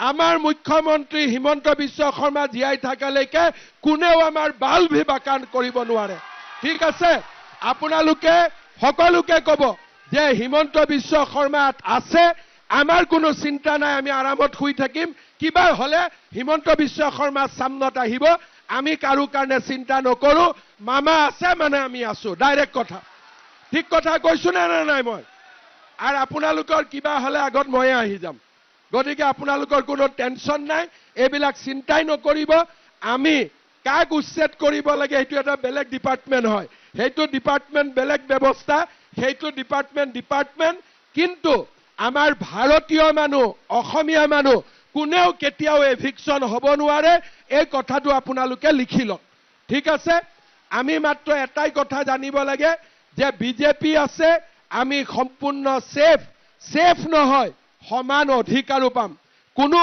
আমাৰ মুখ্যমন্ত্ৰী হিমন্ত বিশ্ব শৰ্মা জীয়াই থাকালৈকে কোনেও আমাৰ বাল বিভাকান কৰিব নোৱাৰে ঠিক আছে আপোনালোকে সকলোকে ক'ব যে হিমন্ত বিশ্ব শৰ্মা আছে আমাৰ কোনো চিন্তা নাই আমি আৰামত শুই থাকিম কিবা হলে হিমন্ত বিশ্ব শৰ্মা সামনত আহিব আমি কাৰো কাৰণে চিন্তা নকৰো মামা আছে মানে আমি আছো ডাইৰেক্ট কথা ঠিক কথা কৈছো না নাই মই আৰু আপোনালোকৰ কিবা হলে আগত মই আহি যাম গতিকে আপোনালোকৰ কোনো টেনচন নাই এইবিলাক চিন্তাই নকৰিব আমি কাক উচ্ছেদ কৰিব লাগে এইটো এটা বেলেগ ডিপাৰ্টমেন্ট হয় সেইটো ডিপাৰ্টমেন্ট বেলেগ ব্যৱস্থা সেইটো ডিপাৰ্টমেন্ট কিন্তু আমাৰ ভাৰতীয় মানুহ অসমীয়া মানুহ কোনেও কেতিয়াও এভিকশন হ'ব নোৱাৰে এই কথাটো আপোনালোকে লিখি লওক ঠিক আছে আমি মাত্ৰ এটাই কথা জানিব লাগে যে বিজেপি আছে আমি সম্পূৰ্ণ সেফ নহয় সমান অধিকাৰো পাম কোনো